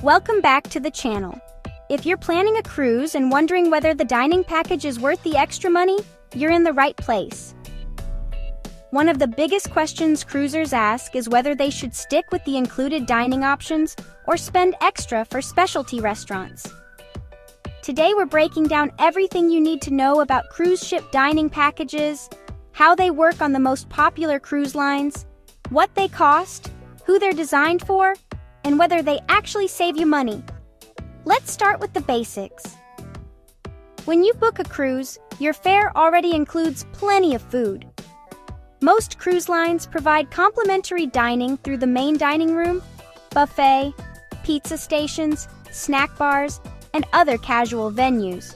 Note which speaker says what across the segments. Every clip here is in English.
Speaker 1: Welcome back to the channel. If you're planning a cruise and wondering whether the dining package is worth the extra money, you're in the right place. One of the biggest questions cruisers ask is whether they should stick with the included dining options or spend extra for specialty restaurants. Today we're breaking down everything you need to know about cruise ship dining packages, how they work on the most popular cruise lines, what they cost, who they're designed for, and whether they actually save you money. Let's start with the basics. When you book a cruise, your fare already includes plenty of food. Most cruise lines provide complimentary dining through the main dining room, buffet, pizza stations, snack bars, and other casual venues.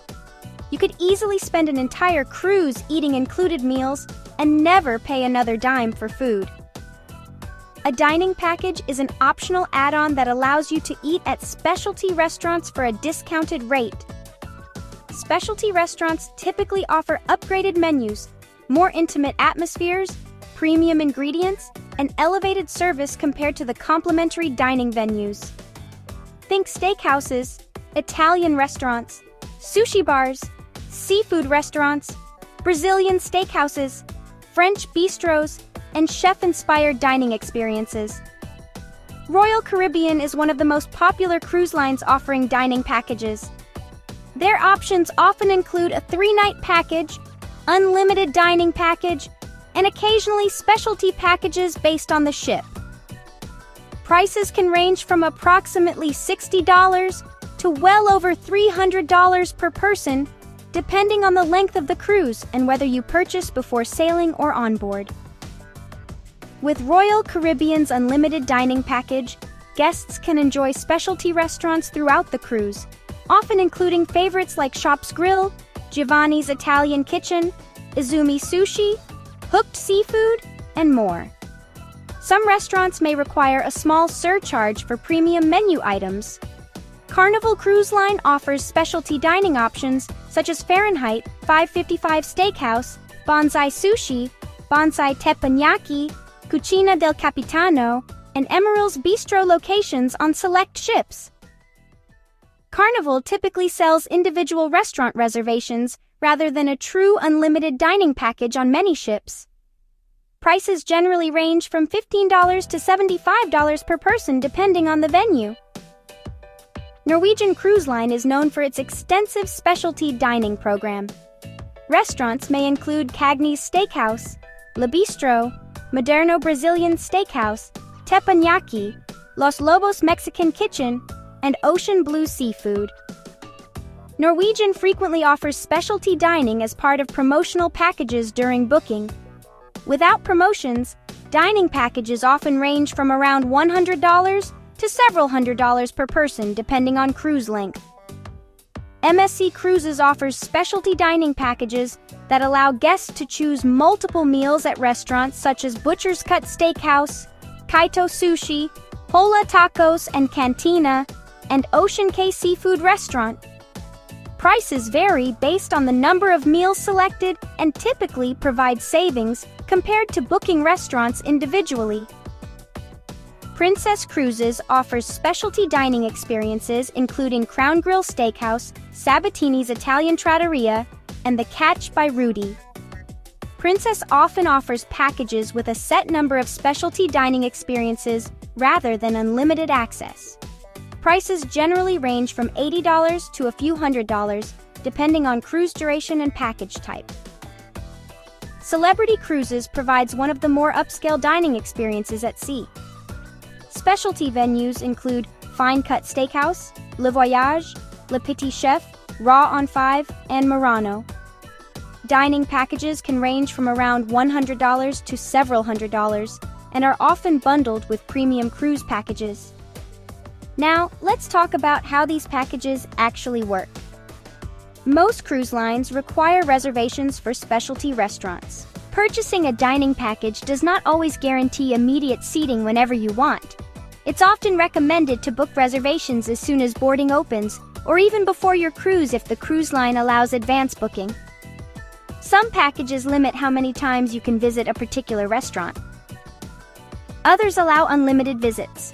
Speaker 1: You could easily spend an entire cruise eating included meals and never pay another dime for food. A dining package is an optional add-on that allows you to eat at specialty restaurants for a discounted rate. Specialty restaurants typically offer upgraded menus, more intimate atmospheres, premium ingredients, and elevated service compared to the complimentary dining venues. Think steakhouses, Italian restaurants, sushi bars, seafood restaurants, Brazilian steakhouses, French bistros, and chef-inspired dining experiences. Royal Caribbean is one of the most popular cruise lines offering dining packages. Their options often include a 3-night package, unlimited dining package, and occasionally specialty packages based on the ship. Prices can range from approximately $60 to well over $300 per person, depending on the length of the cruise and whether you purchase before sailing or on board. With Royal Caribbean's unlimited dining package, guests can enjoy specialty restaurants throughout the cruise, often including favorites like Shop's Grill, Giovanni's Italian Kitchen, Izumi Sushi, Hooked Seafood, and more. Some restaurants may require a small surcharge for premium menu items. Carnival Cruise Line offers specialty dining options such as Fahrenheit 555 Steakhouse, Bonsai Sushi, Bonsai Teppanyaki, Cucina del Capitano, and Emeril's Bistro locations on select ships. Carnival typically sells individual restaurant reservations rather than a true unlimited dining package on many ships. Prices generally range from $15 to $75 per person depending on the venue. Norwegian Cruise Line is known for its extensive specialty dining program. Restaurants may include Cagney's Steakhouse, Le Bistro, Moderno Brazilian Steakhouse, Teppanyaki, Los Lobos Mexican Kitchen, and Ocean Blue Seafood. Norwegian frequently offers specialty dining as part of promotional packages during booking. Without promotions, dining packages often range from around $100 to several $100s per person depending on cruise length. MSC Cruises offers specialty dining packages that allow guests to choose multiple meals at restaurants such as Butcher's Cut Steakhouse, Kaito Sushi, Hola Tacos and Cantina, and Ocean K Seafood Restaurant. Prices vary based on the number of meals selected and typically provide savings compared to booking restaurants individually. Princess Cruises offers specialty dining experiences including Crown Grill Steakhouse, Sabatini's Italian Trattoria, and the Catch by Rudy. Princess often offers packages with a set number of specialty dining experiences rather than unlimited access. Prices generally range from $80 to a few $100s, depending on cruise duration and package type. Celebrity Cruises provides one of the more upscale dining experiences at sea. Specialty venues include Fine Cut Steakhouse, Le Voyage, Le Petit Chef, Raw on 5, and Murano. Dining packages can range from around $100 to several $100s and are often bundled with premium cruise packages. Now, let's talk about how these packages actually work. Most cruise lines require reservations for specialty restaurants. Purchasing a dining package does not always guarantee immediate seating whenever you want. It's often recommended to book reservations as soon as boarding opens, or even before your cruise if the cruise line allows advance booking. Some packages limit how many times you can visit a particular restaurant. Others allow unlimited visits.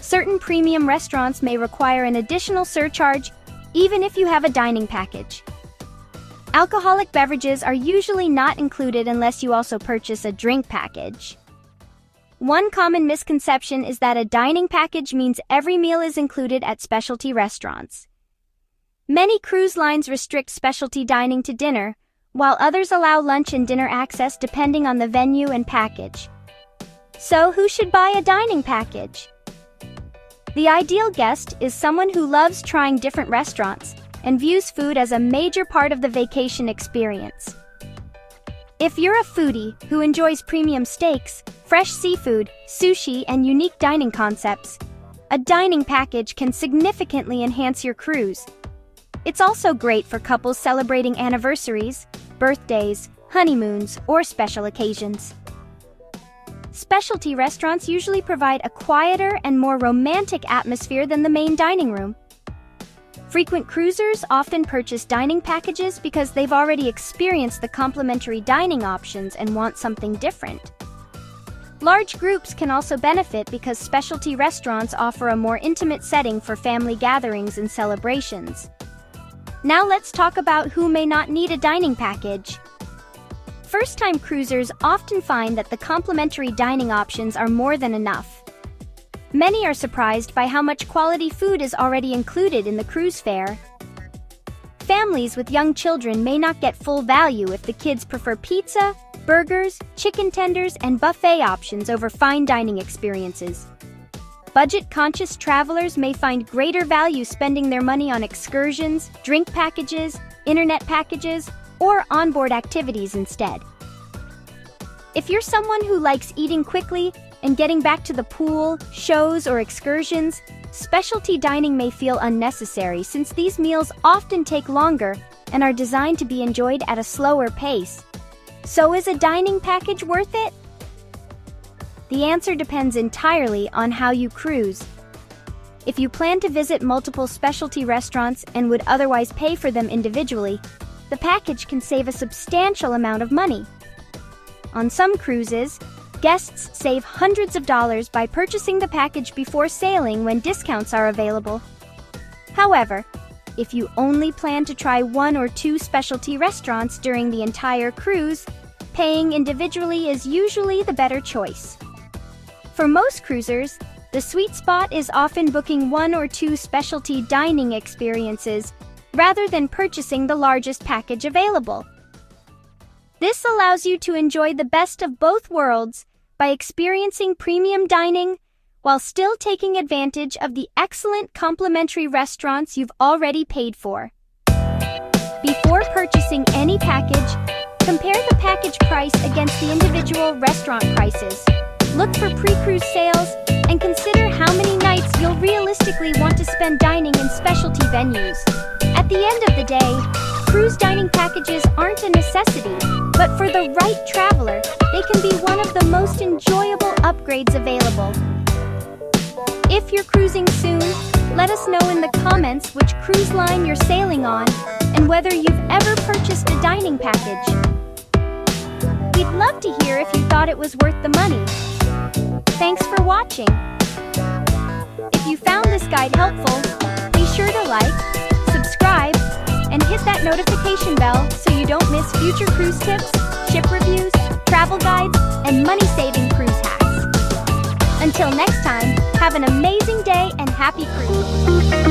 Speaker 1: Certain premium restaurants may require an additional surcharge, even if you have a dining package. Alcoholic beverages are usually not included unless you also purchase a drink package. One common misconception is that a dining package means every meal is included at specialty restaurants. Many cruise lines restrict specialty dining to dinner, while others allow lunch and dinner access depending on the venue and package. So, who should buy a dining package? The ideal guest is someone who loves trying different restaurants and views food as a major part of the vacation experience. If you're a foodie who enjoys premium steaks, fresh seafood, sushi, and unique dining concepts, a dining package can significantly enhance your cruise. It's also great for couples celebrating anniversaries, birthdays, honeymoons, or special occasions. Specialty restaurants usually provide a quieter and more romantic atmosphere than the main dining room. Frequent cruisers often purchase dining packages because they've already experienced the complimentary dining options and want something different. Large groups can also benefit because specialty restaurants offer a more intimate setting for family gatherings and celebrations. Now let's talk about who may not need a dining package. First-time cruisers often find that the complimentary dining options are more than enough. Many are surprised by how much quality food is already included in the cruise fare. Families with young children may not get full value if the kids prefer pizza, burgers, chicken tenders, and buffet options over fine dining experiences. Budget-conscious travelers may find greater value spending their money on excursions, drink packages, internet packages, or onboard activities instead. If you're someone who likes eating quickly and getting back to the pool, shows, or excursions, specialty dining may feel unnecessary since these meals often take longer and are designed to be enjoyed at a slower pace. So is a dining package worth it? The answer depends entirely on how you cruise. If you plan to visit multiple specialty restaurants and would otherwise pay for them individually, the package can save a substantial amount of money. On some cruises, guests save hundreds of dollars by purchasing the package before sailing when discounts are available. However, if you only plan to try one or two specialty restaurants during the entire cruise, paying individually is usually the better choice. For most cruisers, the sweet spot is often booking one or two specialty dining experiences rather than purchasing the largest package available. This allows you to enjoy the best of both worlds by experiencing premium dining while still taking advantage of the excellent complimentary restaurants you've already paid for. Before purchasing any package, compare the package price against the individual restaurant prices. Look for pre-cruise sales and consider how many nights you'll realistically want to spend dining in specialty venues. At the end of the day, cruise dining packages aren't a necessity, but for the right traveler, they can be one of the most enjoyable upgrades available. If you're cruising soon, let us know in the comments which cruise line you're sailing on and whether you've ever purchased a dining package. We'd love to hear if you thought it was worth the money. Thanks for watching. If you found this guide helpful, be sure to like, subscribe, and hit that notification bell so you don't miss future cruise tips, ship reviews, travel guides, and money-saving cruise hacks. Until next time, have an amazing day and happy cruising!